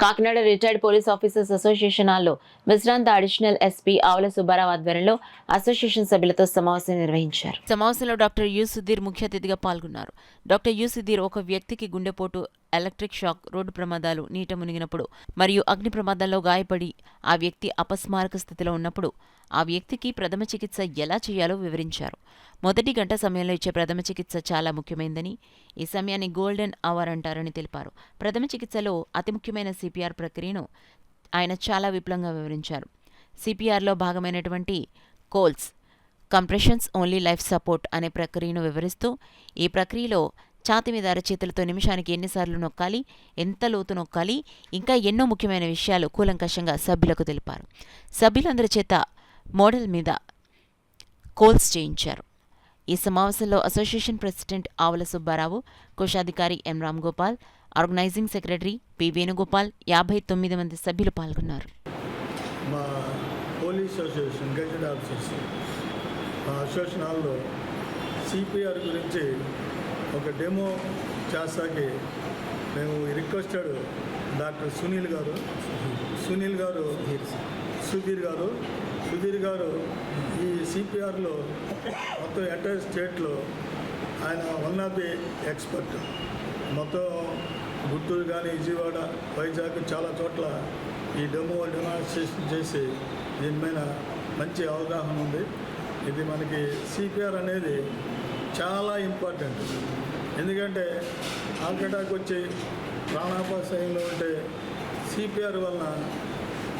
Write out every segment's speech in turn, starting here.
Kakinada retired police officers association హాల్లో విశ్రాంత additional SP ఆవుల సుబ్బారావు ఆధ్వర్యంలో అసోసియేషన్ సభ్యులతో సమావేశం నిర్వహించారు. సమావేశంలో డాక్టర్ యు సుధీర్ ముఖ్య అతిథిగా పాల్గొన్నారు. డాక్టర్ యు సుధీర్ ఒక వ్యక్తికి గుండెపోటు, ఎలక్ట్రిక్ షాక్, రోడ్డు ప్రమాదాలు, నీట మునిగినప్పుడు మరియు అగ్ని ప్రమాదంలో గాయపడి ఆ వ్యక్తి అపస్మారక స్థితిలో ఉన్నప్పుడు ఆ వ్యక్తికి ప్రథమ చికిత్స ఎలా చేయాలో వివరించారు. మొదటి గంట సమయంలో ఇచ్చే ప్రథమ చికిత్స చాలా ముఖ్యమైనదని, ఈ సమయాన్ని గోల్డెన్ అవర్ అంటారని తెలిపారు. ప్రథమ చికిత్సలో అతి ముఖ్యమైన సిపిఆర్ ప్రక్రియను ఆయన చాలా విపులంగా వివరించారు. సిపిఆర్లో భాగమైనటువంటి కోల్స్, కంప్రెషన్స్ ఓన్లీ లైఫ్ సపోర్ట్ అనే ప్రక్రియను వివరిస్తూ, ఈ ప్రక్రియలో ఛాతి మీద అరచేతులతో నిమిషానికి ఎన్నిసార్లు నొక్కాలి, ఎంత లోతు నొక్కాలి, ఇంకా ఎన్నో ముఖ్యమైన విషయాలు కూలంకషంగా సభ్యులకు తెలిపారు. సభ్యులందరి చేత మోడల్ మీద కోల్స్ చేయించారు. ఈ సమావేశంలో అసోసియేషన్ ప్రెసిడెంట్ ఆవుల సుబ్బారావు, కోశాధికారి M Ramgopal, organising secretary P Venugopal, 59 మంది సభ్యులు పాల్గొన్నారు. మా police association gazette officers association హాల్లో సిపిఆర్ గురించి ఒక డెమో చేస్తాకి మేము రిక్వెస్టెడ్ డాక్టర్ సుధీర్ గారు ఈ సిపిఆర్లో మొత్తం ఎంటైర్ స్టేట్లో ఆయన వన్ ఆఫ్ ది ఎక్స్పర్ట్. మొత్తం గుంటూరు కానీ, విజయవాడ, వైజాగ్ చాలా చోట్ల ఈ డెమాన్స్ట్రేషన్ చేసి దీని మీద మంచి అవగాహన ఉంది. ఇది మనకి సిపిఆర్ అనేది చాలా ఇంపార్టెంట్. ఎందుకంటే హార్ట్ అటాక్ వచ్చి ప్రాణాపాయంలో ఉంటే సిపిఆర్ వలన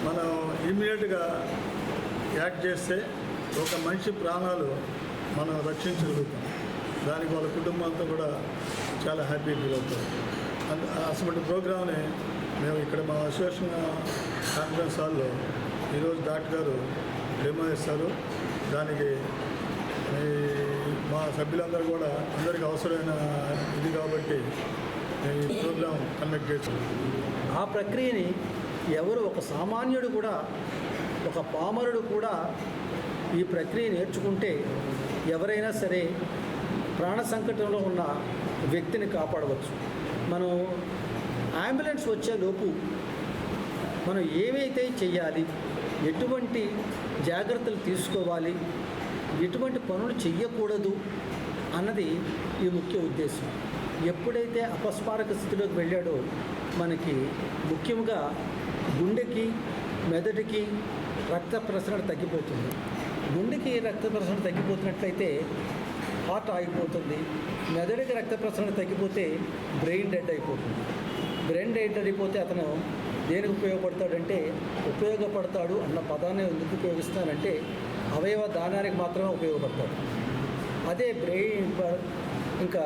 మనం ఇమ్మీడియట్గా యాక్ట్ చేస్తే ఒక మనిషి ప్రాణాలు మనం రక్షించగలుగుతాం. దానికి వాళ్ళ కుటుంబంతో కూడా చాలా హ్యాపీ ఫీల్ అవుతారు. అటువంటి ప్రోగ్రామ్ని మేము ఇక్కడ మా అసోసియేషన్ కాన్ఫరెన్స్ హాల్లో ఈరోజు డాక్టర్ గారు డెమో ఇస్తారు. దానికి మా సభ్యులందరూ కూడా అందరికీ అవసరమైన ఇది కాబట్టి ఈ ప్రోగ్రాం కండక్ట్ చేస్తాం. ఆ ప్రక్రియని ఎవరు ఒక సామాన్యుడు కూడా, ఒక పామరుడు కూడా ఈ ప్రక్రియ నేర్చుకుంటే ఎవరైనా సరే ప్రాణ సంకటంలో ఉన్న వ్యక్తిని కాపాడవచ్చు. మనం అంబులెన్స్ వచ్చేలోపు మనం ఏవైతే చేయాలి, ఎటువంటి జాగ్రత్తలు తీసుకోవాలి, ఎటువంటి పనులు చెయ్యకూడదు అన్నది ఈ ముఖ్య ఉద్దేశం. ఎప్పుడైతే అపస్మారక స్థితిలోకి వెళ్ళాడో మనకి ముఖ్యంగా గుండెకి, మెదడుకి రక్త ప్రసరణ తగ్గిపోతుంది. గుండెకి రక్త ప్రసరణ తగ్గిపోతున్నట్లయితే హార్ట్ ఆగిపోతుంది. మెదడుకి రక్త ప్రసరణ తగ్గిపోతే బ్రెయిన్ డెడ్ అయిపోతుంది. బ్రెయిన్ డెడ్ అయిపోతే అతను దేనికి ఉపయోగపడతాడంటే, ఉపయోగపడతాడు అన్న పదాన్ని ఎందుకు ఉపయోగిస్తానంటే అవయవ దానానికి మాత్రమే ఉపయోగపడతాడు. అదే బ్రెయిన్ ఇంకా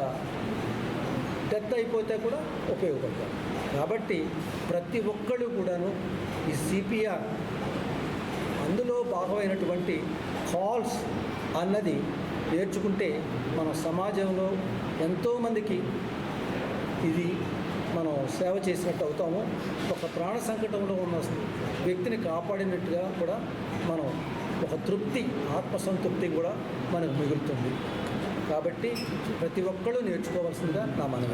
డెత్ అయిపోతే కూడా ఉపయోగపడతాడు. కాబట్టి ప్రతి ఒక్కళ్ళు కూడాను ఈ సిపిఆర్ అందులో భాగమైనటువంటి కాల్స్ అన్నది నేర్చుకుంటే మన సమాజంలో ఎంతోమందికి ఇది మనం సేవ చేసినట్టు అవుతాము. ఒక ప్రాణ సంకటంలో ఉన్న వ్యక్తిని కాపాడినట్టుగా కూడా మనం ఒక తృప్తి, ఆత్మసంతృప్తి కూడా మనకు మిగులుతుంది. కాబట్టి ప్రతి ఒక్కళ్ళు నేర్చుకోవాల్సిందిగా నా మనవి.